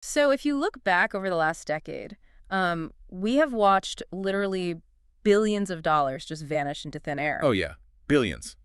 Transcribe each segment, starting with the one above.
So if you look back over the last decade, we have watched literally billions of dollars just vanish into thin air. Oh, yeah. Billions.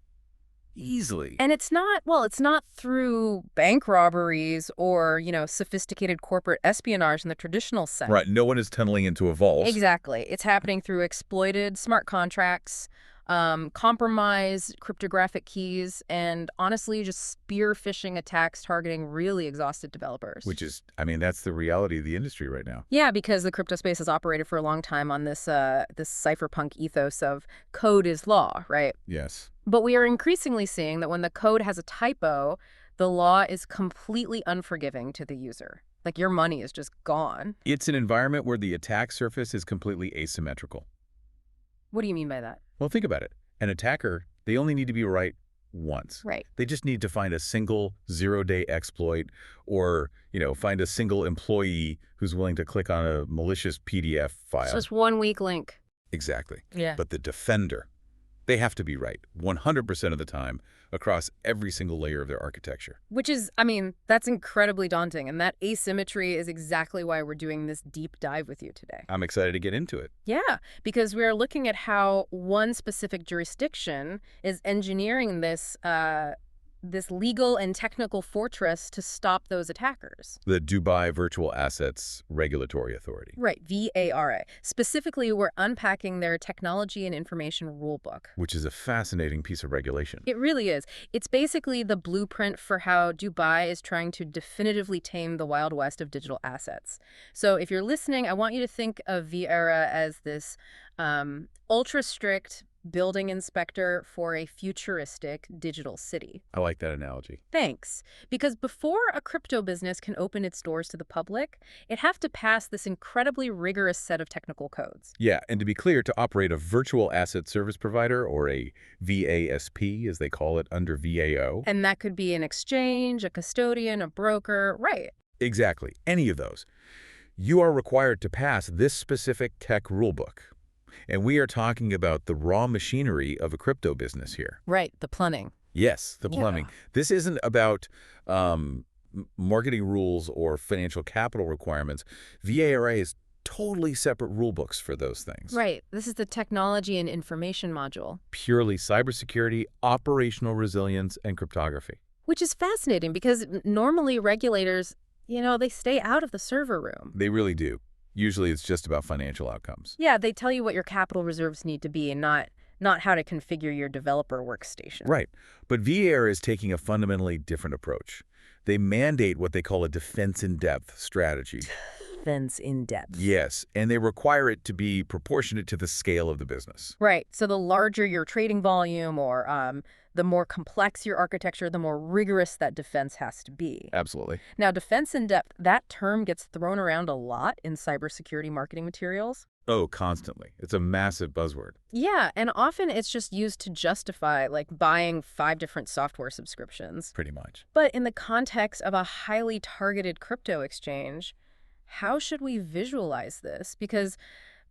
Easily. And it's not, well, it's not through bank robberies or, sophisticated corporate espionage in the traditional sense. Right. No one is tunneling into a vault. Exactly. It's happening through exploited smart contracts, compromised cryptographic keys, and honestly, just spear phishing attacks targeting really exhausted developers. Which is, I mean, that's the reality of the industry right now. Yeah, because the crypto space has operated for a long time on this cypherpunk ethos of code is law, right? Yes. But we are increasingly seeing that when the code has a typo, the law is completely unforgiving to the user. Like your money is just gone. It's an environment where the attack surface is completely asymmetrical. What do you mean by that? Well, think about it. An attacker, they only need to be right once. Right. They just need to find a single zero-day exploit or, find a single employee who's willing to click on a malicious PDF file. It's just one weak link. Exactly. Yeah. But the defender, they have to be right 100% of the time across every single layer of their architecture. Which is, that's incredibly daunting. And that asymmetry is exactly why we're doing this deep dive with you today. I'm excited to get into it. Yeah, because we are looking at how one specific jurisdiction is engineering this legal and technical fortress to stop those attackers. The Dubai Virtual Assets Regulatory Authority. Right, VARA. Specifically, we're unpacking their Technology and Information Rulebook. Which is a fascinating piece of regulation. It really is. It's basically the blueprint for how Dubai is trying to definitively tame the Wild West of digital assets. So if you're listening, I want you to think of VARA as this ultra-strict building inspector for a futuristic digital city. I like that analogy. Thanks. Because before a crypto business can open its doors to the public, it has to pass this incredibly rigorous set of technical codes. Yeah, and to be clear, to operate a virtual asset service provider, or a VASP, as they call it under VAO. And that could be an exchange, a custodian, a broker, right. Exactly, any of those. You are required to pass this specific tech rulebook. And we are talking about the raw machinery of a crypto business here. Right, the plumbing. Yes, the plumbing. Yeah. This isn't about marketing rules or financial capital requirements. VARA is totally separate rule books for those things. Right. This is the technology and information module. Purely cybersecurity, operational resilience, and cryptography. Which is fascinating because normally regulators, they stay out of the server room. They really do. Usually it's just about financial outcomes. Yeah, they tell you what your capital reserves need to be and not how to configure your developer workstation. Right. But VAR is taking a fundamentally different approach. They mandate what they call a defense-in-depth strategy. Defense-in-depth. Yes, and they require it to be proportionate to the scale of the business. Right. So the larger your trading volume or the more complex your architecture, the more rigorous that defense has to be. Absolutely. Now, defense-in-depth, that term gets thrown around a lot in cybersecurity marketing materials. Oh, constantly. It's a massive buzzword. Yeah, and often it's just used to justify, like, buying 5 different software subscriptions. Pretty much. But in the context of a highly targeted crypto exchange, how should we visualize this? Because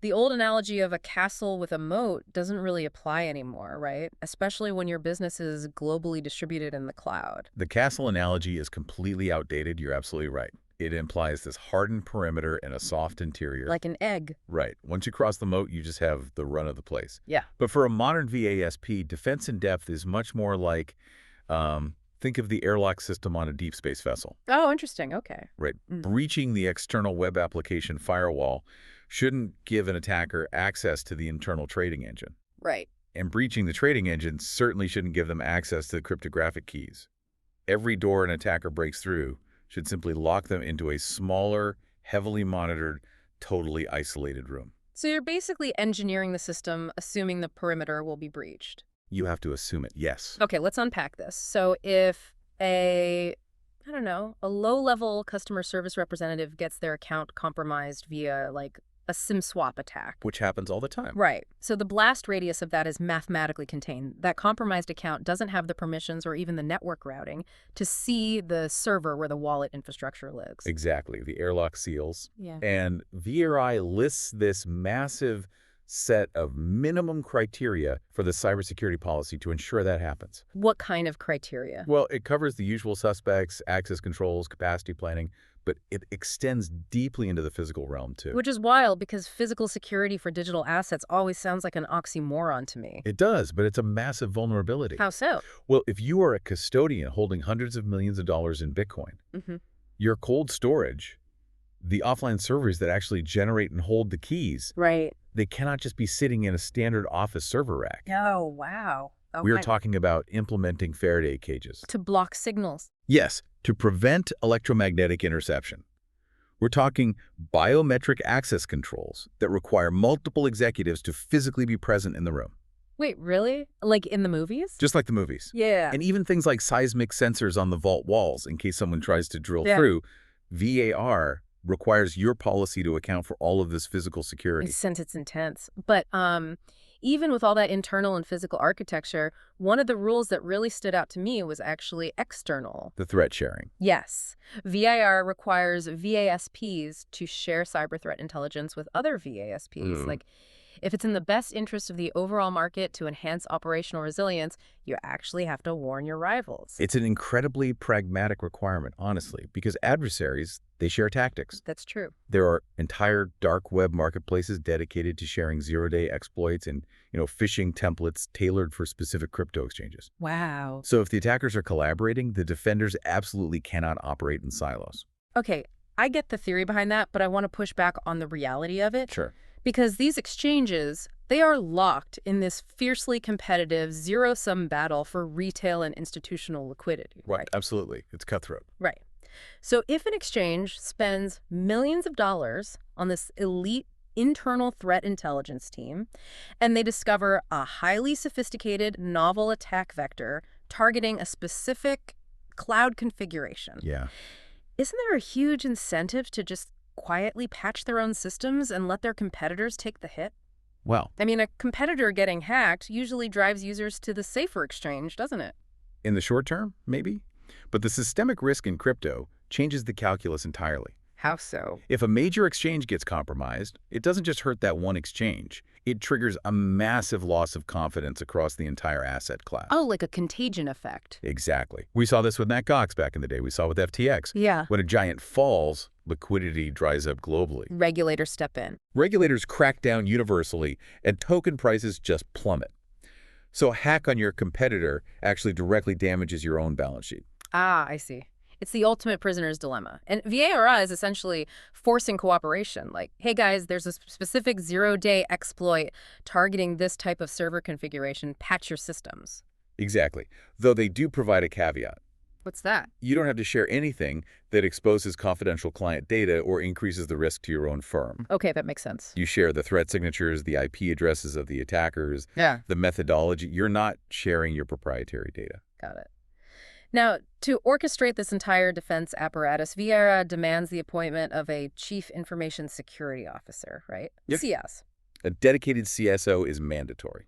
the old analogy of a castle with a moat doesn't really apply anymore, right? Especially when your business is globally distributed in the cloud. The castle analogy is completely outdated. You're absolutely right. It implies this hardened perimeter and a soft interior. Like an egg. Right. Once you cross the moat, you just have the run of the place. Yeah. But for a modern VASP, defense in depth is much more like, think of the airlock system on a deep space vessel. Oh, interesting. Okay. Right. Breaching the external web application firewall shouldn't give an attacker access to the internal trading engine. Right. And breaching the trading engine certainly shouldn't give them access to the cryptographic keys. Every door an attacker breaks through should simply lock them into a smaller, heavily monitored, totally isolated room. So you're basically engineering the system, assuming the perimeter will be breached. You have to assume it, yes. Okay, let's unpack this. So if a low-level customer service representative gets their account compromised via, like, a SIM swap attack. Which happens all the time. Right. So the blast radius of that is mathematically contained. That compromised account doesn't have the permissions or even the network routing to see the server where the wallet infrastructure lives. Exactly. The airlock seals. Yeah. And VRI lists this massive set of minimum criteria for the cybersecurity policy to ensure that happens. What kind of criteria? Well, it covers the usual suspects, access controls, capacity planning, but it extends deeply into the physical realm, too. Which is wild because physical security for digital assets always sounds like an oxymoron to me. It does, but it's a massive vulnerability. How so? Well, if you are a custodian holding hundreds of millions of dollars in Bitcoin, your cold storage, the offline servers that actually generate and hold the keys, Right. they cannot just be sitting in a standard office server rack. Oh, wow. We are Okay. talking about implementing Faraday cages. To block signals. Yes, to prevent electromagnetic interception. We're talking biometric access controls that require multiple executives to physically be present in the room. Wait, really? Like in the movies? Just like the movies. Yeah. And even things like seismic sensors on the vault walls in case someone tries to drill Yeah. through. VAR requires your policy to account for all of this physical security. Since it's intense. But even with all that internal and physical architecture, one of the rules that really stood out to me was actually external. The threat sharing. Yes. VAR requires VASPs to share cyber threat intelligence with other VASPs. Like, if it's in the best interest of the overall market to enhance operational resilience, you actually have to warn your rivals. It's an incredibly pragmatic requirement, honestly, because adversaries, they share tactics. That's true. There are entire dark web marketplaces dedicated to sharing zero-day exploits and, phishing templates tailored for specific crypto exchanges. Wow. So if the attackers are collaborating, the defenders absolutely cannot operate in silos. Okay, I get the theory behind that, but I want to push back on the reality of it. Sure. Because these exchanges, they are locked in this fiercely competitive zero-sum battle for retail and institutional liquidity. Right, absolutely. It's cutthroat. Right. So if an exchange spends millions of dollars on this elite internal threat intelligence team, and they discover a highly sophisticated novel attack vector targeting a specific cloud configuration, Yeah. isn't there a huge incentive to just quietly patch their own systems and let their competitors take the hit? Well, I mean, a competitor getting hacked usually drives users to the safer exchange, doesn't it? in the short term, maybe. But the systemic risk in crypto changes the calculus entirely. How so? If a major exchange gets compromised, it doesn't just hurt that one exchange. It triggers a massive loss of confidence across the entire asset class. Oh, like a contagion effect. Exactly. We saw this with Mt. Gox back in the day. We saw with FTX. Yeah. When a giant falls, liquidity dries up globally. Regulators step in. Regulators crack down universally, and token prices just plummet. So a hack on your competitor actually directly damages your own balance sheet. Ah, I see. It's the ultimate prisoner's dilemma. And VARA is essentially forcing cooperation. Like, hey guys, there's a specific zero-day exploit targeting this type of server configuration. Patch your systems. Exactly. Though they do provide a caveat. What's that? You don't have to share anything that exposes confidential client data or increases the risk to your own firm. Okay, that makes sense. You share the threat signatures, the IP addresses of the attackers, Yeah. the methodology. You're not sharing your proprietary data. Got it. Now, to orchestrate this entire defense apparatus, VARA demands the appointment of a Chief Information Security Officer, right? Yep. CS. A dedicated CSO is mandatory.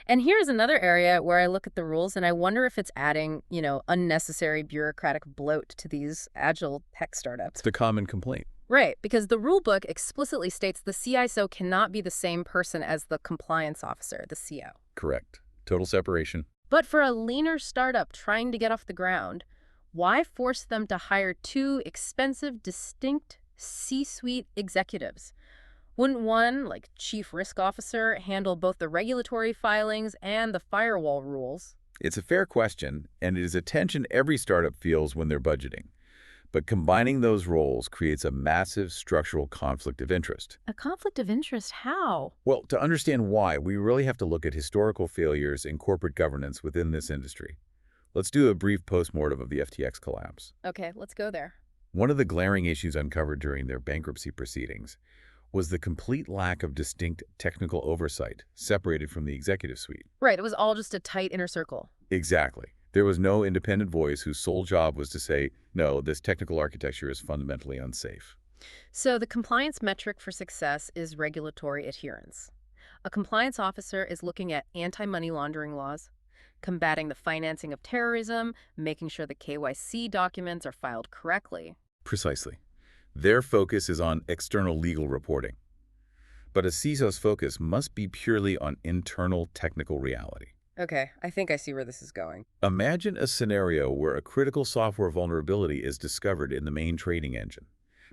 And here's another area where I look at the rules and I wonder if it's adding, unnecessary bureaucratic bloat to these agile tech startups. It's the common complaint. Right, because the rulebook explicitly states the CISO cannot be the same person as the compliance officer, the CO. Correct. Total separation. But for a leaner startup trying to get off the ground, why force them to hire two expensive, distinct C-suite executives? Wouldn't one, like chief risk officer, handle both the regulatory filings and the firewall rules? It's a fair question, and it is a tension every startup feels when they're budgeting. But combining those roles creates a massive structural conflict of interest. A conflict of interest? How? Well, to understand why, we really have to look at historical failures in corporate governance within this industry. Let's do a brief postmortem of the FTX collapse. Okay, let's go there. One of the glaring issues uncovered during their bankruptcy proceedings was the complete lack of distinct technical oversight separated from the executive suite. Right, it was all just a tight inner circle. Exactly. There was no independent voice whose sole job was to say, no, this technical architecture is fundamentally unsafe. So the compliance metric for success is regulatory adherence. A compliance officer is looking at anti-money laundering laws, combating the financing of terrorism, making sure the KYC documents are filed correctly. Precisely. Their focus is on external legal reporting. But a CISO's focus must be purely on internal technical reality. Okay, I think I see where this is going. Imagine a scenario where a critical software vulnerability is discovered in the main trading engine.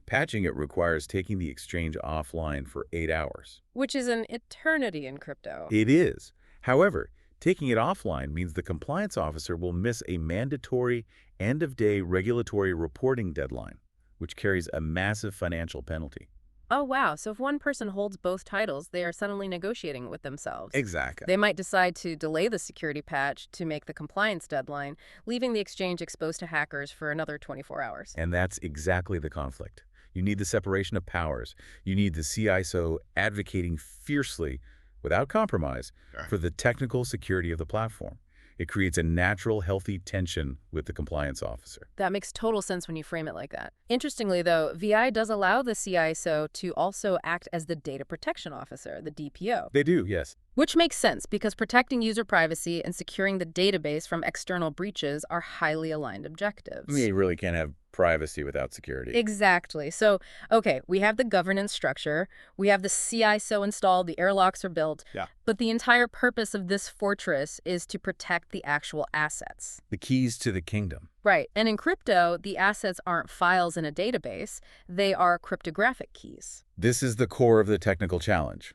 Patching it requires taking the exchange offline for 8 hours. Which is an eternity in crypto. It is. However, taking it offline means the compliance officer will miss a mandatory end-of-day regulatory reporting deadline, which carries a massive financial penalty. Oh, wow. So if one person holds both titles, they are suddenly negotiating with themselves. Exactly. They might decide to delay the security patch to make the compliance deadline, leaving the exchange exposed to hackers for another 24 hours. And that's exactly the conflict. You need the separation of powers. You need the CISO advocating fiercely, without compromise, for the technical security of the platform. It creates a natural, healthy tension with the compliance officer. That makes total sense when you frame it like that. Interestingly, though, VI does allow the CISO to also act as the data protection officer, the DPO. They do, yes. Which makes sense because protecting user privacy and securing the database from external breaches are highly aligned objectives. You really can't have privacy without security. Exactly. So, okay, we have the governance structure, we have the CISO installed, the airlocks are built, but the entire purpose of this fortress is to protect the actual assets. The keys to the kingdom. Right. And in crypto, the assets aren't files in a database, they are cryptographic keys. This is the core of the technical challenge.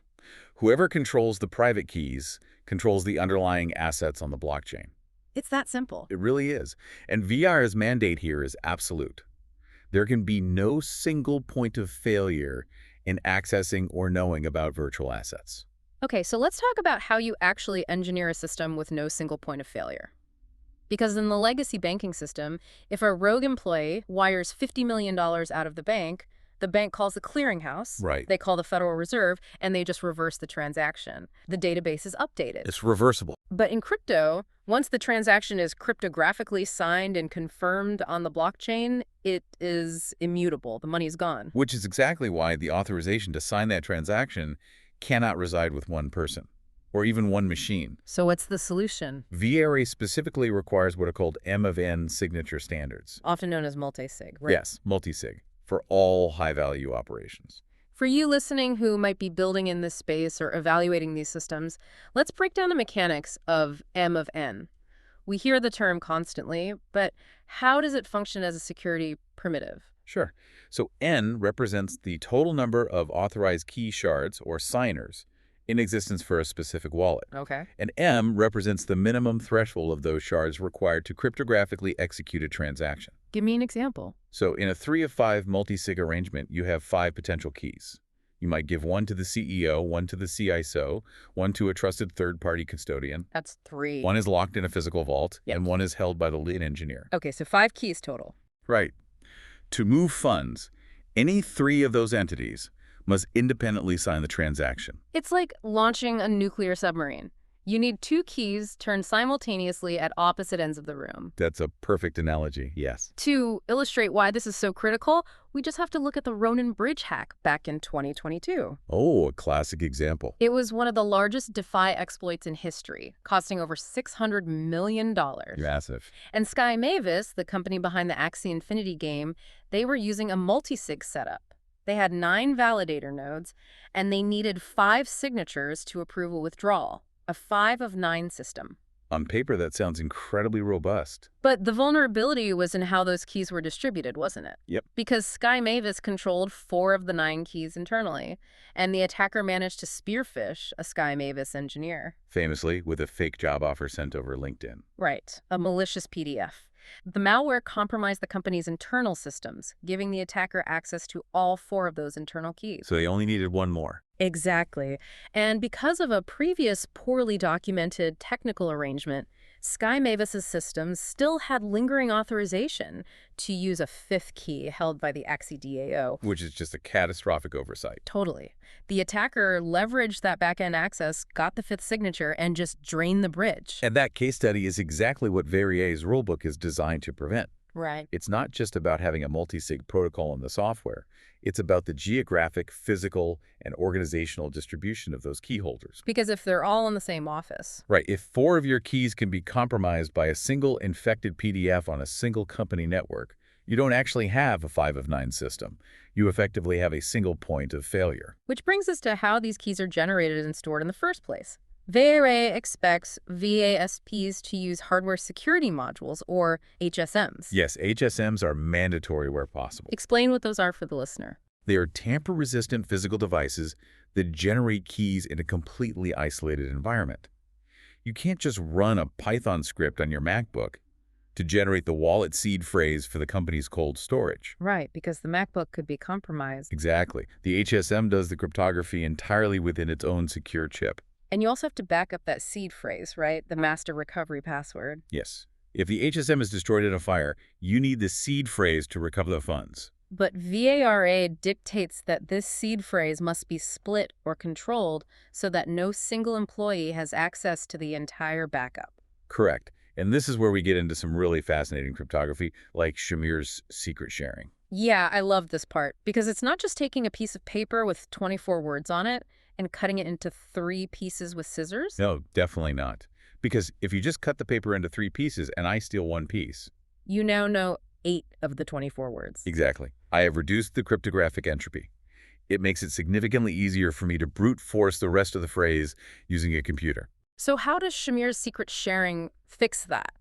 Whoever controls the private keys controls the underlying assets on the blockchain. It's that simple. It really is. And VR's mandate here is absolute. There can be no single point of failure in accessing or knowing about virtual assets. Okay, so let's talk about how you actually engineer a system with no single point of failure. Because in the legacy banking system, if a rogue employee wires $50 million out of the bank calls the clearinghouse, Right. They call the Federal Reserve, and they just reverse the transaction. The database is updated. It's reversible. But in crypto, once the transaction is cryptographically signed and confirmed on the blockchain, it is immutable. The money's gone. Which is exactly why the authorization to sign that transaction cannot reside with one person, or even one machine. So what's the solution? VARA specifically requires what are called M of N signature standards. Often known as multi-sig, right? Yes, multi-sig, for all high-value operations. For you listening who might be building in this space or evaluating these systems, let's break down the mechanics of M of N. We hear the term constantly, but how does it function as a security primitive? Sure. So N represents the total number of authorized key shards, or signers, in existence for a specific wallet. Okay. And M represents the minimum threshold of those shards required to cryptographically execute a transaction. Give me an example. So in a 3 of 5 multi-sig arrangement, you have 5 potential keys. You might give one to the CEO, one to the CISO, one to a trusted third-party custodian. That's 3. One is locked in a physical vault, Yep. and one is held by the lead engineer. Okay, so 5 keys total. Right. To move funds, any 3 of those entities must independently sign the transaction. It's like launching a nuclear submarine. You need 2 keys turned simultaneously at opposite ends of the room. That's a perfect analogy, yes. To illustrate why this is so critical, we just have to look at the Ronin bridge hack back in 2022. Oh, a classic example. It was one of the largest DeFi exploits in history, costing over $600 million. Massive. And Sky Mavis, the company behind the Axie Infinity game, they were using a multi-sig setup. They had 9 validator nodes, and they needed 5 signatures to approve a withdrawal, a 5 of 9 system. On paper, that sounds incredibly robust. But the vulnerability was in how those keys were distributed, wasn't it? Yep. Because Sky Mavis controlled 4 of the 9 keys internally, and the attacker managed to spearfish a Sky Mavis engineer. Famously, with a fake job offer sent over LinkedIn. Right, a malicious PDF. The malware compromised the company's internal systems, giving the attacker access to all 4 of those internal keys. So they only needed one more. Exactly. And because of a previous poorly documented technical arrangement, Sky Mavis's systems still had lingering authorization to use a 5th key held by the Axie DAO. Which is just a catastrophic oversight. Totally. The attacker leveraged that back-end access, got the 5th signature, and just drained the bridge. And that case study is exactly what VARA's rulebook is designed to prevent. Right. It's not just about having a multi-sig protocol in the software. It's about the geographic, physical, and organizational distribution of those key holders. Because if they're all in the same office. Right. If 4 of your keys can be compromised by a single infected PDF on a single company network, You don't actually have a 5 of 9 system. You effectively have a single point of failure. Which brings us to how these keys are generated and stored in the first place. VARA expects VASPs to use hardware security modules, or HSMs. Yes, HSMs are mandatory where possible. Explain what those are for the listener. They are tamper-resistant physical devices that generate keys in a completely isolated environment. You can't just run a Python script on your MacBook to generate the wallet seed phrase for the company's cold storage. Right, because the MacBook could be compromised. Exactly. The HSM does the cryptography entirely within its own secure chip. And you also have to back up that seed phrase, right? The master recovery password. Yes. If the HSM is destroyed in a fire, you need the seed phrase to recover the funds. But VARA dictates that this seed phrase must be split or controlled so that no single employee has access to the entire backup. Correct. And this is where we get into some really fascinating cryptography, like Shamir's secret sharing. Yeah, I love this part, because it's not just taking a piece of paper with 24 words on it and cutting it into 3 pieces with scissors. No, definitely not. Because if you just cut the paper into 3 pieces and I steal 1 piece. You now know 8 of the 24 words. Exactly. I have reduced the cryptographic entropy. It makes it significantly easier for me to brute force the rest of the phrase using a computer. So how does Shamir's secret sharing fix that?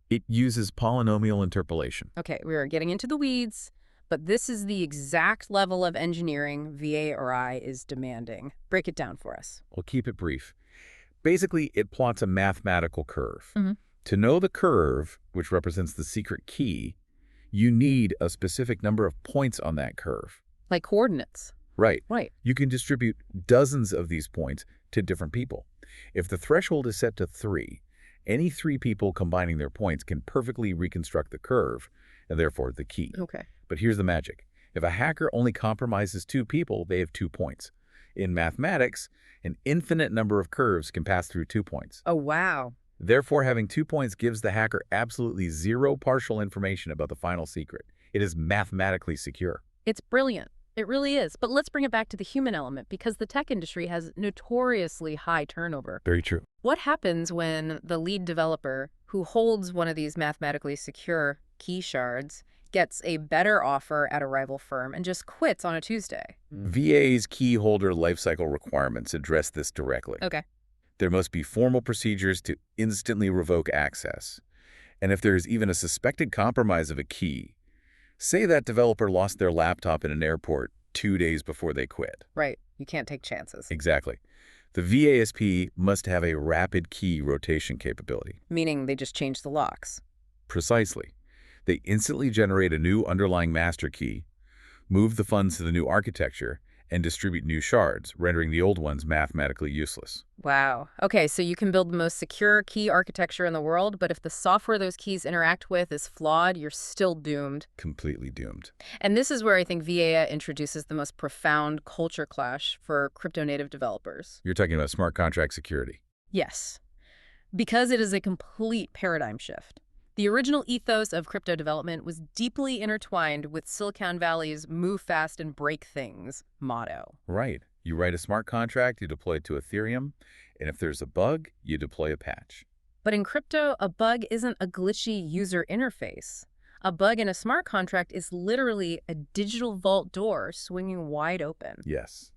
It uses polynomial interpolation. Okay, we are getting into the weeds, but this is the exact level of engineering VARI is demanding. Break it down for us. I'll keep it brief. Basically, it plots a mathematical curve. Mhm. To know the curve, which represents the secret key, you need a specific number of points on that curve. Like coordinates. Right. Right. You can distribute dozens of these points to different people. If the threshold is set to 3, any 3 people combining their points can perfectly reconstruct the curve, and therefore the key. Okay. But here's the magic. If a hacker only compromises 2 people, they have 2 points. In mathematics, an infinite number of curves can pass through 2 points. Oh, wow. Therefore, having 2 points gives the hacker absolutely zero partial information about the final secret. It is mathematically secure. It's brilliant. It really is. But let's bring it back to the human element, because the tech industry has notoriously high turnover. Very true. What happens when the lead developer who holds one of these mathematically secure key shards gets a better offer at a rival firm and just quits on a Tuesday? VA's key holder lifecycle requirements address this directly. Okay. There must be formal procedures to instantly revoke access. And if there is even a suspected compromise of a key, say that developer lost their laptop in an airport 2 days before they quit. Right. You can't take chances. Exactly. The VASP must have a rapid key rotation capability. Meaning they just change the locks. Precisely. They instantly generate a new underlying master key, move the funds to the new architecture, and distribute new shards, rendering the old ones mathematically useless. Wow. Okay, so you can build the most secure key architecture in the world, but if the software those keys interact with is flawed, you're still doomed. Completely doomed. And this is where I think VAA introduces the most profound culture clash for crypto-native developers. You're talking about smart contract security. Yes, because it is a complete paradigm shift. The original ethos of crypto development was deeply intertwined with Silicon Valley's move fast and break things motto. Right. You write a smart contract, you deploy it to Ethereum, and if there's a bug, you deploy a patch. But in crypto, a bug isn't a glitchy user interface. A bug in a smart contract is literally a digital vault door swinging wide open. Yes.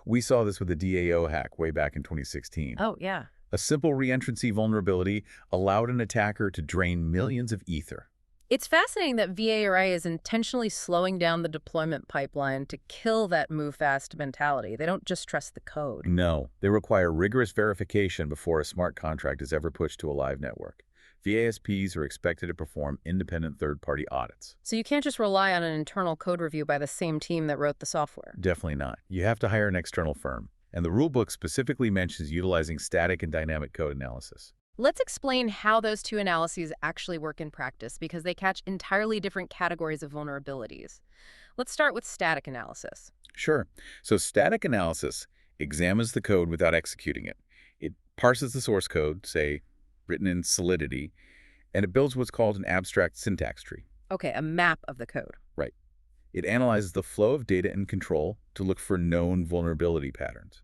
We saw this with the DAO hack way back in 2016. Oh, yeah. A simple reentrancy vulnerability allowed an attacker to drain millions of Ether. It's fascinating that VARA is intentionally slowing down the deployment pipeline to kill that move fast mentality. They don't just trust the code. No, they require rigorous verification before a smart contract is ever pushed to a live network. VASPs are expected to perform independent third-party audits. So you can't just rely on an internal code review by the same team that wrote the software. Definitely not. You have to hire an external firm. And the rulebook specifically mentions utilizing static and dynamic code analysis. Let's explain how those two analyses actually work in practice, because they catch entirely different categories of vulnerabilities. Let's start with static analysis. Sure. So static analysis examines the code without executing it. It parses the source code, say, written in Solidity, and it builds what's called an abstract syntax tree. Okay, a map of the code. Right. It analyzes the flow of data and control to look for known vulnerability patterns.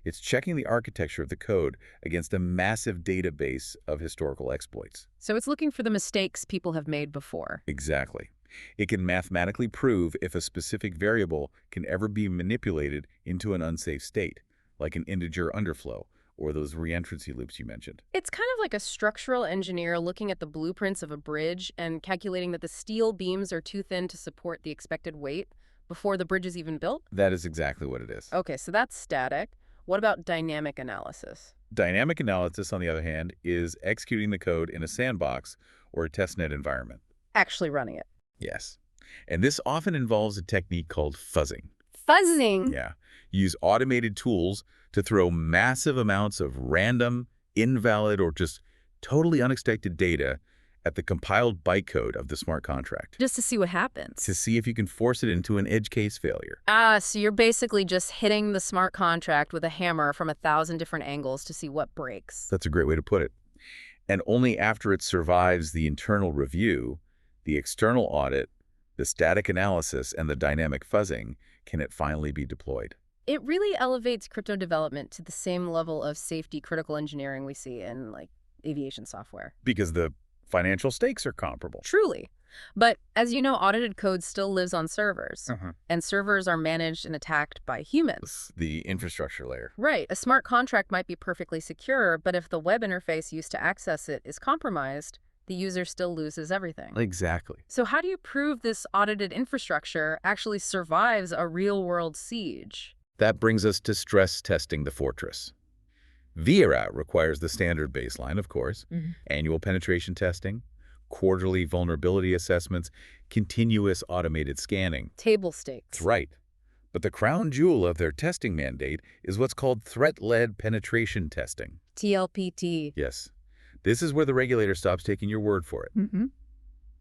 It's checking the architecture of the code against a massive database of historical exploits. So it's looking for the mistakes people have made before. Exactly. It can mathematically prove if a specific variable can ever be manipulated into an unsafe state, like an integer underflow or those reentrancy loops you mentioned. It's kind of like a structural engineer looking at the blueprints of a bridge and calculating that the steel beams are too thin to support the expected weight before the bridge is even built? That is exactly what it is. Okay, so that's static. What about dynamic analysis? Dynamic analysis, on the other hand, is executing the code in a sandbox or a testnet environment. Actually running it. Yes. And this often involves a technique called fuzzing. Fuzzing? Yeah. Use automated tools to throw massive amounts of random, invalid, or just totally unexpected data at the compiled bytecode of the smart contract Just to see what happens. to see if you can force it into an edge case failure. So you're basically just hitting the smart contract with a hammer from 1,000 different angles to see what breaks. That's a great way to put it. And only after it survives the internal review, the external audit, the static analysis, and the dynamic fuzzing can it finally be deployed. It really elevates crypto development to the same level of safety critical engineering we see in, like, aviation software. Because the financial stakes are comparable. Truly. But as you know, audited code still lives on servers, Uh-huh. and servers are managed and attacked by humans. The infrastructure layer. Right. A smart contract might be perfectly secure, but if the web interface used to access it is compromised, the user still loses everything. Exactly. So how do you prove this audited infrastructure actually survives a real-world siege? That brings us to stress testing the fortress. VARA requires the standard baseline, of course, annual penetration testing, quarterly vulnerability assessments, continuous automated scanning. Table stakes. That's right. But the crown jewel of their testing mandate is what's called threat-led penetration testing. TLPT. Yes. This is where the regulator stops taking your word for it. Mm-hmm.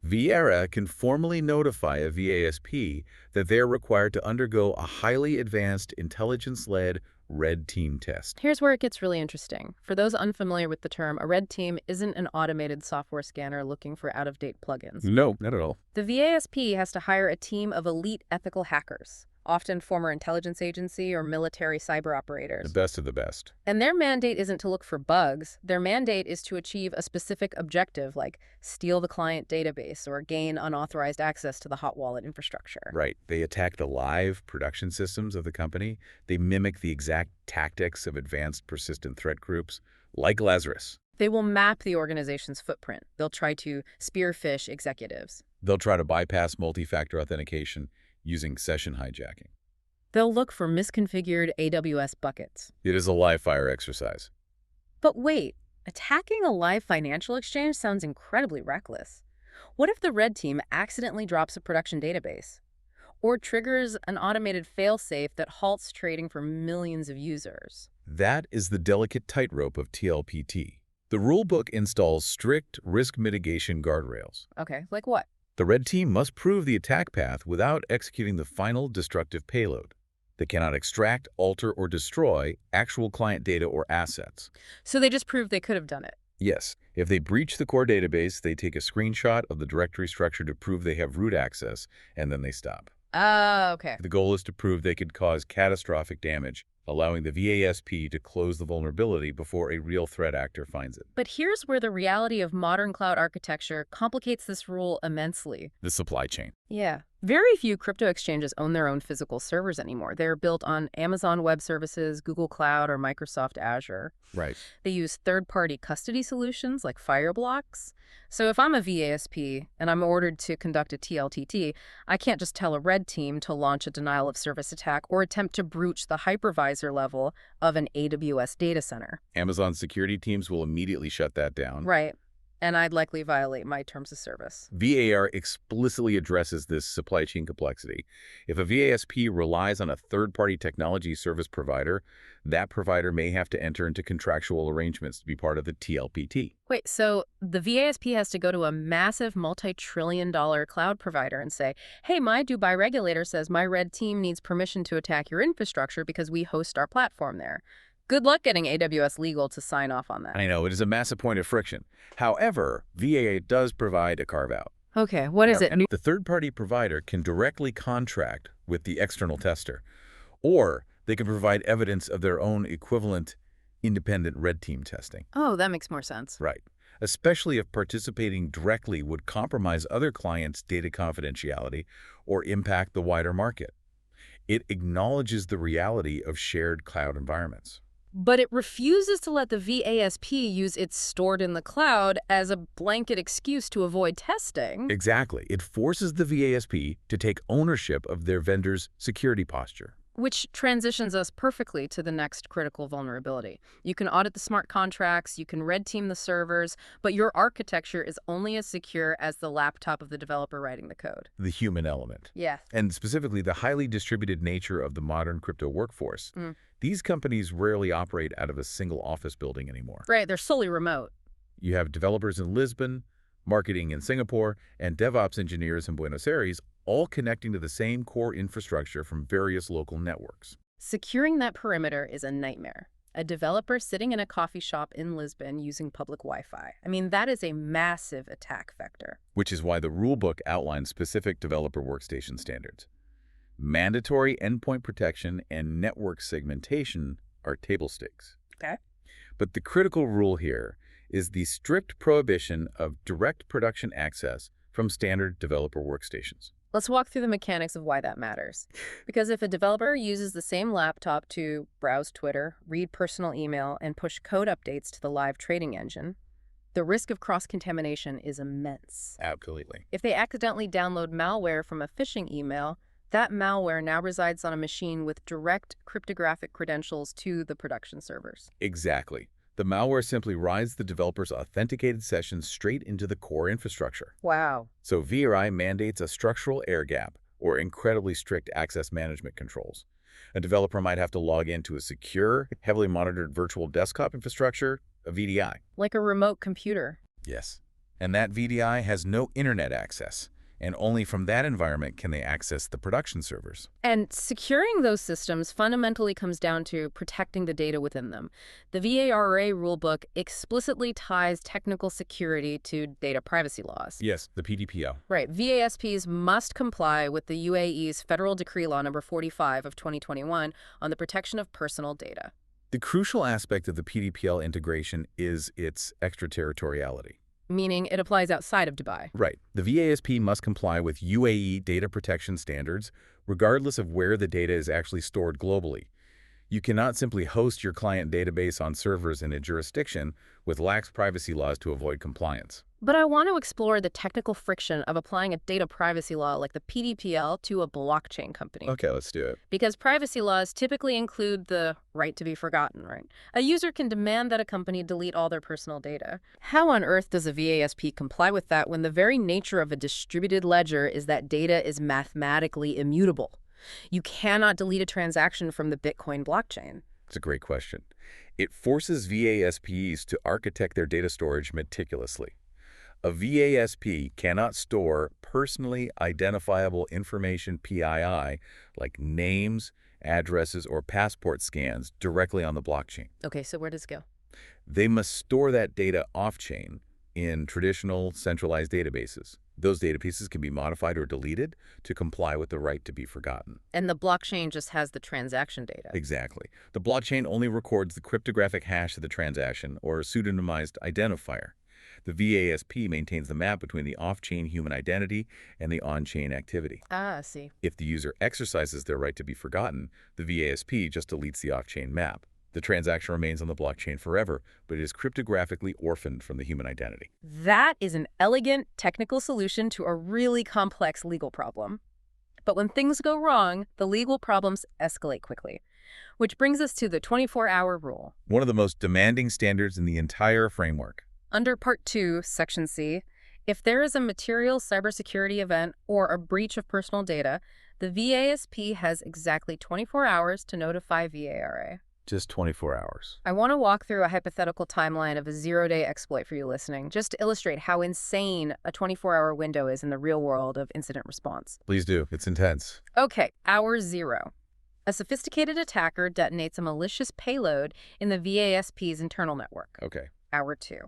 VARA can formally notify a VASP that they're required to undergo a highly advanced intelligence-led red team test. Here's where it gets really interesting. For those unfamiliar with the term, a red team isn't an automated software scanner looking for out-of-date plugins. No, not at all. The VASP has to hire a team of elite ethical hackers, often former intelligence agency or military cyber operators. The best of the best. And their mandate isn't to look for bugs. Their mandate is to achieve a specific objective, like steal the client database or gain unauthorized access to the hot wallet infrastructure. Right. They attack the live production systems of the company. They mimic the exact tactics of advanced persistent threat groups, like Lazarus. They will map the organization's footprint. They'll try to spearfish executives. They'll try to bypass multi-factor authentication using session hijacking. They'll look for misconfigured AWS buckets. It is a live-fire exercise. But wait, attacking a live financial exchange sounds incredibly reckless. What if the red team accidentally drops a production database? Or triggers an automated failsafe that halts trading for millions of users? That is the delicate tightrope of TLPT. The rulebook installs strict risk mitigation guardrails. Okay, like what? The red team must prove the attack path without executing the final destructive payload. They cannot extract, alter, or destroy actual client data or assets. So they just proved they could have done it. Yes, if they breach the core database, they take a screenshot of the directory structure to prove they have root access, and then they stop. Okay. The goal is to prove they could cause catastrophic damage, allowing the VASP to close the vulnerability before a real threat actor finds it. But here's where the reality of modern cloud architecture complicates this rule immensely. The supply chain. Yeah. Very few crypto exchanges own their own physical servers anymore. They're built on Amazon Web Services, Google Cloud, or Microsoft Azure. Right. They use third-party custody solutions like Fireblocks. So if I'm a VASP and I'm ordered to conduct a TLTT, I can't just tell a red team to launch a denial of service attack or attempt to breach the hypervisor level of an AWS data center. Amazon security teams will immediately shut that down. Right. And I'd likely violate my terms of service. VAR explicitly addresses this supply chain complexity. If a VASP relies on a third-party technology service provider, that provider may have to enter into contractual arrangements to be part of the TLPT. Wait, so the VASP has to go to a massive multi-trillion-dollar cloud provider and say, hey, my Dubai regulator says my red team needs permission to attack your infrastructure because we host our platform there. Good luck getting AWS legal to sign off on that. I know, it is a massive point of friction. However, VAA does provide a carve-out. Okay, what is it? The third-party provider can directly contract with the external tester, or they can provide evidence of their own equivalent independent red team testing. Oh, that makes more sense. Right. especially if participating directly would compromise other clients' data confidentiality or impact the wider market. It acknowledges the reality of shared cloud environments. But it refuses to let the VASP use its stored in the cloud as a blanket excuse to avoid testing. Exactly. It forces the VASP to take ownership of their vendor's security posture. Which transitions us perfectly to the next critical vulnerability. You can audit the smart contracts, you can red team the servers, but your architecture is only as secure as the laptop of the developer writing the code. The human element. Yeah. And specifically the highly distributed nature of the modern crypto workforce. These companies rarely operate out of a single office building anymore. Right, they're solely remote. You have developers in Lisbon, marketing in Singapore, and DevOps engineers in Buenos Aires, all connecting to the same core infrastructure from various local networks. Securing that perimeter is a nightmare. A developer sitting in a coffee shop in Lisbon using public Wi-Fi. I mean, that is a massive attack vector. Which is why the Rulebook outlines specific developer workstation standards. Mandatory endpoint protection and network segmentation are table stakes. Okay. But the critical rule here is the strict prohibition of direct production access from standard developer workstations. Let's walk through the mechanics of why that matters. Because if a developer uses the same laptop to browse Twitter, read personal email, and push code updates to the live trading engine, the risk of cross-contamination is immense. Absolutely. If they accidentally download malware from a phishing email, that malware now resides on a machine with direct cryptographic credentials to the production servers. Exactly. The malware simply rides the developer's authenticated sessions straight into the core infrastructure. Wow. So VARA mandates a structural air gap or incredibly strict access management controls. A developer might have to log into a secure, heavily monitored virtual desktop infrastructure, a VDI. Like a remote computer. Yes. And that VDI has no internet access, and only from that environment can they access the production servers. And securing those systems fundamentally comes down to protecting the data within them. The VARA rulebook explicitly ties technical security to data privacy laws. Yes, the PDPL. Right. VASPs must comply with the UAE's Federal Decree Law number 45 of 2021 on the protection of personal data. The crucial aspect of the PDPL integration is its extraterritoriality. Meaning it applies outside of Dubai. Right. The VASP must comply with UAE data protection standards, regardless of where the data is actually stored globally. You cannot simply host your client database on servers in a jurisdiction with lax privacy laws to avoid compliance. But I want to explore the technical friction of applying a data privacy law like the PDPL to a blockchain company. Okay, let's do it. Because privacy laws typically include the right to be forgotten, right? A user can demand that a company delete all their personal data. How on earth does a VASP comply with that when the very nature of a distributed ledger is that data is mathematically immutable? You cannot delete a transaction from the Bitcoin blockchain. It's a great question. It forces VASPs to architect their data storage meticulously. A VASP cannot store personally identifiable information PII, like names, addresses, or passport scans, directly on the blockchain. Okay, so where does it go? They must store that data off-chain in traditional centralized databases. Those databases can be modified or deleted to comply with the right to be forgotten. And the blockchain just has the transaction data. Exactly. The blockchain only records the cryptographic hash of the transaction or a pseudonymized identifier. The VASP maintains the map between the off-chain human identity and the on-chain activity. Ah, I see. If the user exercises their right to be forgotten, the VASP just deletes the off-chain map. The transaction remains on the blockchain forever, but it is cryptographically orphaned from the human identity. That is an elegant technical solution to a really complex legal problem. But when things go wrong, the legal problems escalate quickly. Which brings us to the 24-hour rule. One of the most demanding standards in the entire framework. Under Part 2, Section C, if there is a material cybersecurity event or a breach of personal data, the VASP has exactly 24 hours to notify VARA. Just 24 hours. I want to walk through a hypothetical timeline of a zero-day exploit for you listening, just to illustrate how insane a 24-hour window is in the real world of incident response. Please do. It's intense. Okay, hour 0. A sophisticated attacker detonates a malicious payload in the VASP's internal network. Okay. Hour 2.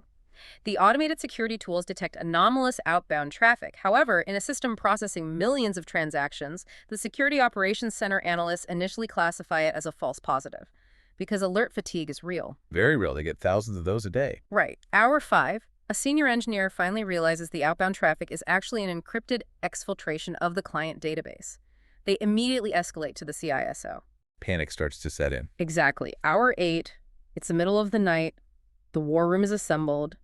The automated security tools detect anomalous outbound traffic. However, in a system processing millions of transactions, the Security Operations Center analysts initially classify it as a false positive, because alert fatigue is real. Very real. They get thousands of those a day. Right. Hour 5. A senior engineer finally realizes the outbound traffic is actually an encrypted exfiltration of the client database. They immediately escalate to the CISO. Panic starts to set in. Exactly. Hour 8, it's the middle of the night, the war room is assembled,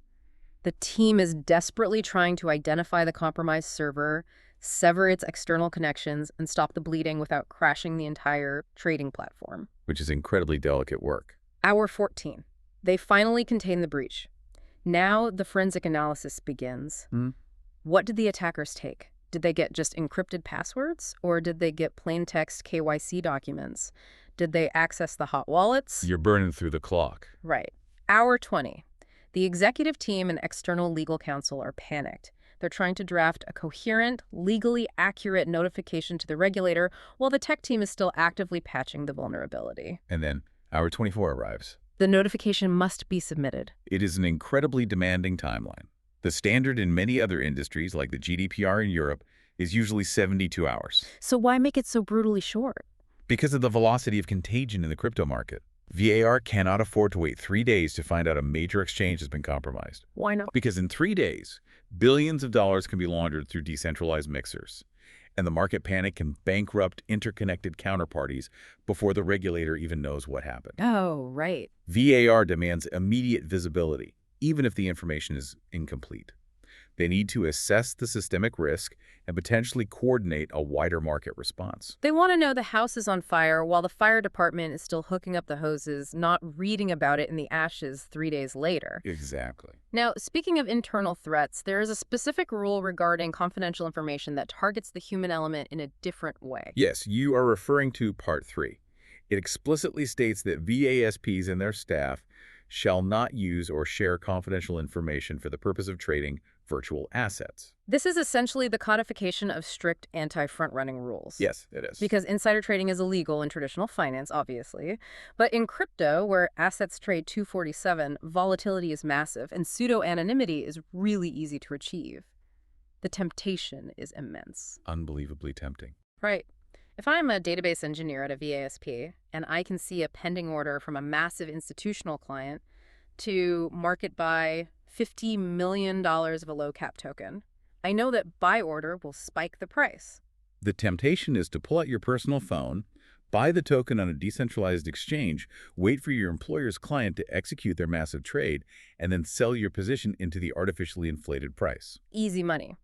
the team is desperately trying to identify the compromised server, sever its external connections, and stop the bleeding without crashing the entire trading platform. Which is incredibly delicate work. Hour 14. They finally contain the breach. Now the forensic analysis begins. What did the attackers take? Did they get just encrypted passwords? Or did they get plain text KYC documents? Did they access the hot wallets? You're burning through the clock. Right. Hour 20. The executive team and external legal counsel are panicked. They're trying to draft a coherent, legally accurate notification to the regulator while the tech team is still actively patching the vulnerability. And then hour 24 arrives. The notification must be submitted. It is an incredibly demanding timeline. The standard in many other industries, like the GDPR in Europe, is usually 72 hours. So why make it so brutally short? Because of the velocity of contagion in the crypto market. VAR cannot afford to wait 3 days to find out a major exchange has been compromised. Why not? Because in 3 days, billions of dollars can be laundered through decentralized mixers, and the market panic can bankrupt interconnected counterparties before the regulator even knows what happened. Oh, right. VAR demands immediate visibility, even if the information is incomplete. They need to assess the systemic risk and potentially coordinate a wider market response. They want to know the house is on fire while the fire department is still hooking up the hoses, not reading about it in the ashes 3 days later. Exactly. Now, speaking of internal threats, there is a specific rule regarding confidential information that targets the human element in a different way. Yes, you are referring to Part 3. It explicitly states that VASPs and their staff shall not use or share confidential information for the purpose of trading virtual assets. This is essentially the codification of strict anti-front-running rules. Yes, it is. Because insider trading is illegal in traditional finance, obviously. But in crypto, where assets trade 247, volatility is massive, and pseudo-anonymity is really easy to achieve. The temptation is immense. Unbelievably tempting. Right. If I'm a database engineer at a VASP, and I can see a pending order from a massive institutional client to market buy $50 million of a low-cap token, I know that buy order will spike the price. The temptation is to pull out your personal phone, buy the token on a decentralized exchange, wait for your employer's client to execute their massive trade, and then sell your position into the artificially inflated price. Easy money.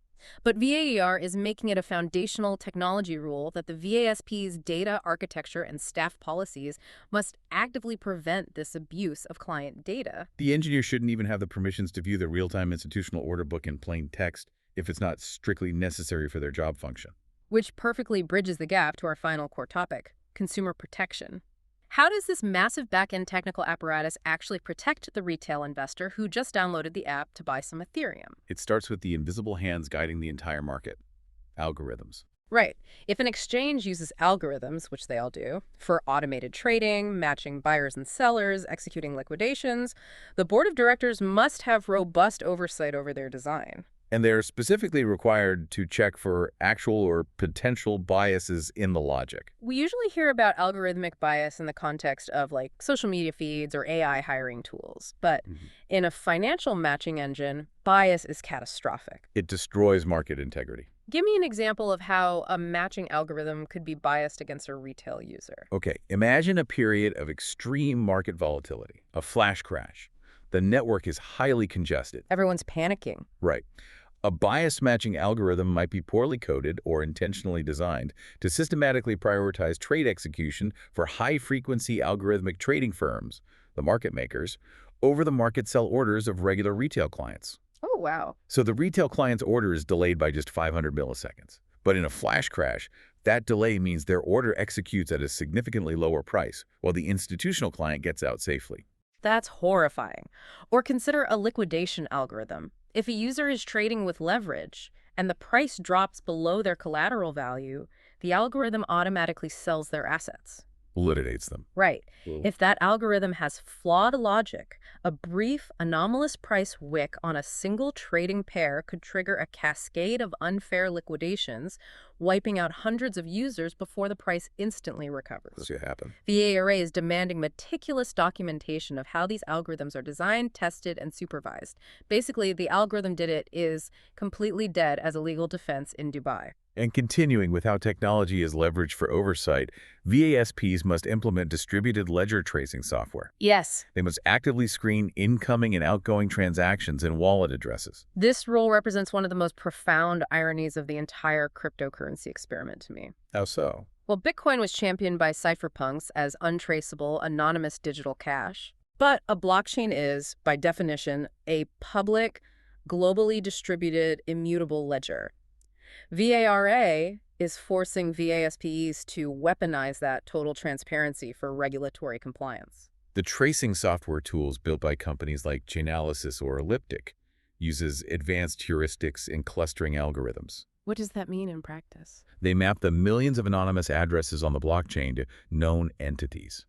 But VAER is making it a foundational technology rule that the VASP's data architecture and staff policies must actively prevent this abuse of client data. The engineer shouldn't even have the permissions to view the real-time institutional order book in plain text if it's not strictly necessary for their job function. Which perfectly bridges the gap to our final core topic, consumer protection. How does this massive back-end technical apparatus actually protect the retail investor who just downloaded the app to buy some Ethereum? It starts with the invisible hands guiding the entire market. Algorithms. Right. If an exchange uses algorithms, which they all do, for automated trading, matching buyers and sellers, executing liquidations, the board of directors must have robust oversight over their design. And they're specifically required to check for actual or potential biases in the logic. We usually hear about algorithmic bias in the context of like social media feeds or AI hiring tools. But in a financial matching engine, bias is catastrophic. It destroys market integrity. Give me an example of how a matching algorithm could be biased against a retail user. Okay, imagine a period of extreme market volatility, a flash crash. The network is highly congested. Everyone's panicking. Right. A bias matching algorithm might be poorly coded or intentionally designed to systematically prioritize trade execution for high-frequency algorithmic trading firms, the market makers, over the market sell orders of regular retail clients. Oh, wow. So the retail client's order is delayed by just 500 milliseconds. But in a flash crash, that delay means their order executes at a significantly lower price, while the institutional client gets out safely. That's horrifying. Or consider a liquidation algorithm. If a user is trading with leverage and the price drops below their collateral value, the algorithm automatically sells their assets. Validates them. Right. Whoa. If that algorithm has flawed logic, a brief, anomalous price wick on a single trading pair could trigger a cascade of unfair liquidations, wiping out hundreds of users before the price instantly recovers. This could happen. VARA is demanding meticulous documentation of how these algorithms are designed, tested, and supervised. Basically, the algorithm did it is completely dead as a legal defense in Dubai. And continuing with how technology is leveraged for oversight, VASPs must implement distributed ledger tracing software. Yes. They must actively screen incoming and outgoing transactions and wallet addresses. This rule represents one of the most profound ironies of the entire cryptocurrency experiment to me. How so? Well, Bitcoin was championed by cypherpunks as untraceable, anonymous digital cash. But a blockchain is, by definition, a public, globally distributed, immutable ledger. VARA is forcing VASPs to weaponize that total transparency for regulatory compliance. The tracing software tools built by companies like Chainalysis or Elliptic uses advanced heuristics and clustering algorithms. What does that mean in practice? They map the millions of anonymous addresses on the blockchain to known entities.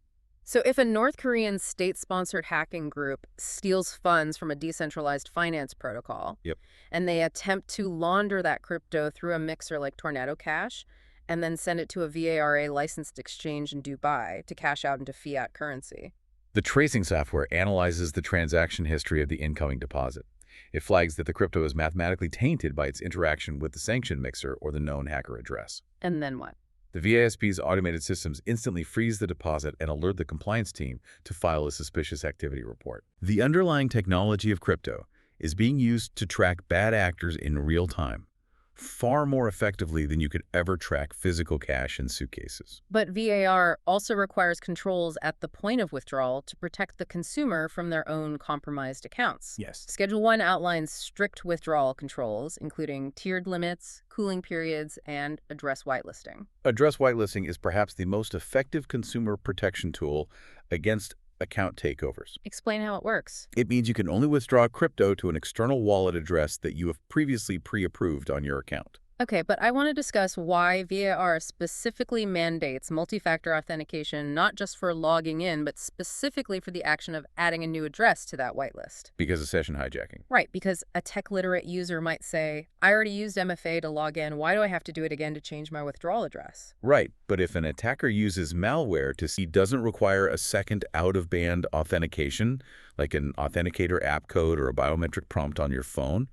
So if a North Korean state-sponsored hacking group steals funds from a decentralized finance protocol, Yep. and they attempt to launder that crypto through a mixer like Tornado Cash, and then send it to a VARA licensed exchange in Dubai to cash out into fiat currency. The tracing software analyzes the transaction history of the incoming deposit. It flags that the crypto is mathematically tainted by its interaction with the sanction mixer or the known hacker address. And then what? The VASP's automated systems instantly freeze the deposit and alert the compliance team to file a suspicious activity report. The underlying technology of crypto is being used to track bad actors in real time, far more effectively than you could ever track physical cash in suitcases. But VAR also requires controls at the point of withdrawal to protect the consumer from their own compromised accounts. Yes. Schedule 1 outlines strict withdrawal controls, including tiered limits, cooling periods, and address whitelisting. Address whitelisting is perhaps the most effective consumer protection tool against account takeovers. Explain how it works. It means you can only withdraw crypto to an external wallet address that you have previously pre-approved on your account. Okay, but I want to discuss why VAR specifically mandates multi-factor authentication, not just for logging in, but specifically for the action of adding a new address to that whitelist. Because of session hijacking. Right, because a tech-literate user might say, I already used MFA to log in, why do I have to do it again to change my withdrawal address? Right, but if an attacker uses malware to see doesn't require a second out-of-band authentication, like an authenticator app code or a biometric prompt on your phone,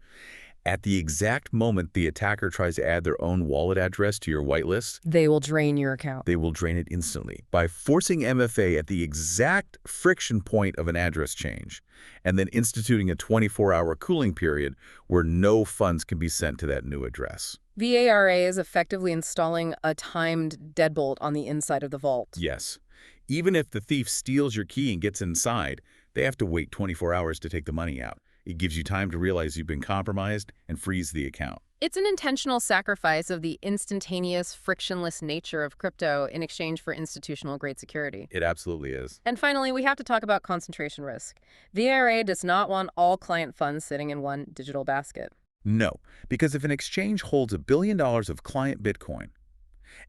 at the exact moment the attacker tries to add their own wallet address to your whitelist, They will drain your account. they will drain it instantly by forcing MFA at the exact friction point of an address change, and then instituting a 24-hour cooling period where no funds can be sent to that new address. VARA is effectively installing a timed deadbolt on the inside of the vault. Yes. Even if the thief steals your key and gets inside, they have to wait 24 hours to take the money out. It gives you time to realize you've been compromised and freeze the account. It's an intentional sacrifice of the instantaneous, frictionless nature of crypto in exchange for institutional-grade security. It absolutely is. And finally, we have to talk about concentration risk. VARA does not want all client funds sitting in one digital basket. No, because if an exchange holds $1 billion of client Bitcoin,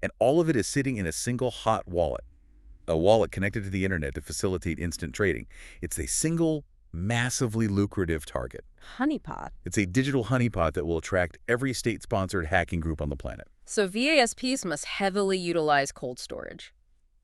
and all of it is sitting in a single hot wallet, a wallet connected to the internet to facilitate instant trading, it's a single, massively lucrative target. Honeypot. It's a digital honeypot that will attract every state-sponsored hacking group on the planet. So VASPs must heavily utilize cold storage,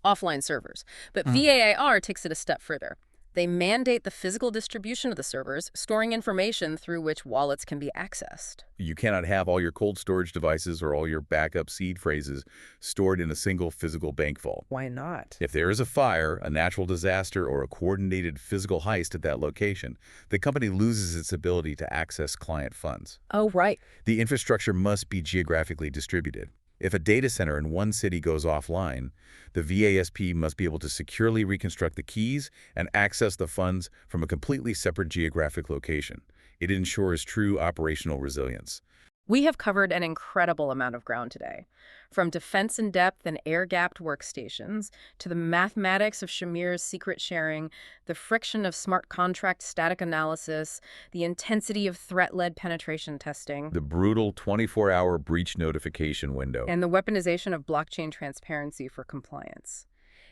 offline servers. But VAR takes it a step further. They mandate the physical distribution of the servers, storing information through which wallets can be accessed. You cannot have all your cold storage devices or all your backup seed phrases stored in a single physical bank vault. Why not? If there is a fire, a natural disaster, or a coordinated physical heist at that location, the company loses its ability to access client funds. Oh, right. The infrastructure must be geographically distributed. If a data center in one city goes offline, the VASP must be able to securely reconstruct the keys and access the funds from a completely separate geographic location. It ensures true operational resilience. We have covered an incredible amount of ground today, from defense in depth and air-gapped workstations to the mathematics of Shamir's secret sharing, the friction of smart contract static analysis, the intensity of threat-led penetration testing, The brutal 24-hour breach notification window. and the weaponization of blockchain transparency for compliance.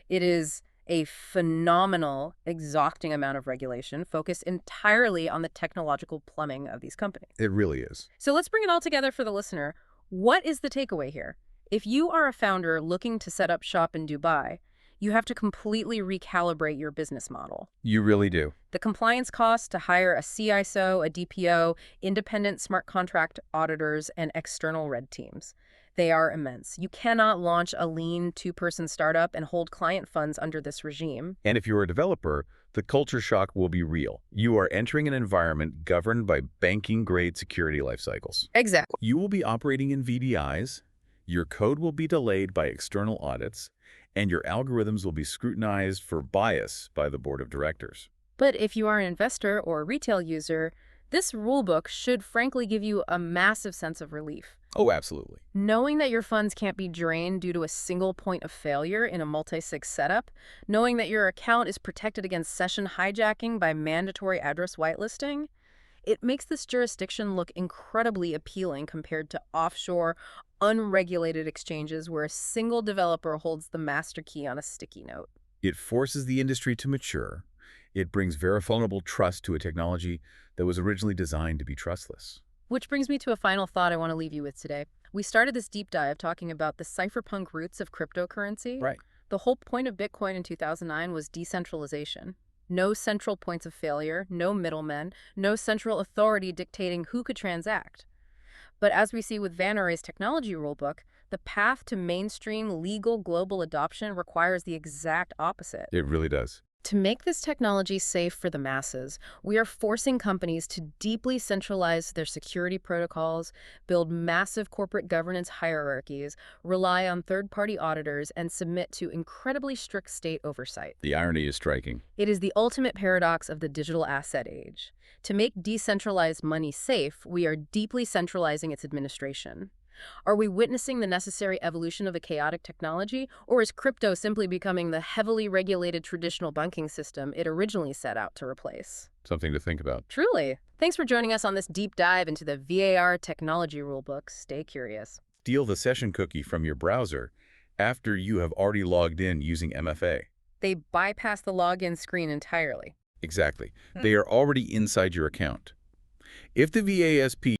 It is a phenomenal, exhausting amount of regulation focused entirely on the technological plumbing of these companies. It really is. So let's bring it all together for the listener. What is the takeaway here? If you are a founder looking to set up shop in Dubai, you have to completely recalibrate your business model. You really do. The compliance costs to hire a CISO, a DPO, independent smart contract auditors, and external red teams. They are immense. You cannot launch a lean two-person startup and hold client funds under this regime. And if you're a developer, the culture shock will be real. You are entering an environment governed by banking-grade security life cycles. Exactly. You will be operating in VDIs, your code will be delayed by external audits, and your algorithms will be scrutinized for bias by the board of directors. But if you are an investor or a retail user, this rulebook should frankly give you a massive sense of relief. Oh, absolutely. Knowing that your funds can't be drained due to a single point of failure in a multi-sig setup, knowing that your account is protected against session hijacking by mandatory address whitelisting, it makes this jurisdiction look incredibly appealing compared to offshore, unregulated exchanges where a single developer holds the master key on a sticky note. It forces the industry to mature. It brings verifiable trust to a technology that was originally designed to be trustless. Which brings me to a final thought I want to leave you with today. We started this deep dive talking about the cypherpunk roots of cryptocurrency. Right. The whole point of Bitcoin in 2009 was decentralization. No central points of failure, no middlemen, no central authority dictating who could transact. But as we see with VARA's technology rulebook, the path to mainstream legal global adoption requires the exact opposite. It really does. To make this technology safe for the masses, we are forcing companies to deeply centralize their security protocols, build massive corporate governance hierarchies, rely on third-party auditors, and submit to incredibly strict state oversight. The irony is striking. It is the ultimate paradox of the digital asset age. To make decentralized money safe, we are deeply centralizing its administration. Are we witnessing the necessary evolution of a chaotic technology, or is crypto simply becoming the heavily regulated traditional banking system it originally set out to replace? Something to think about. Truly. Thanks for joining us on this deep dive into the VAR technology rulebook. Stay curious. Steal the session cookie from your browser after you have already logged in using MFA. They bypass the login screen entirely. Exactly. They are already inside your account. If the VASP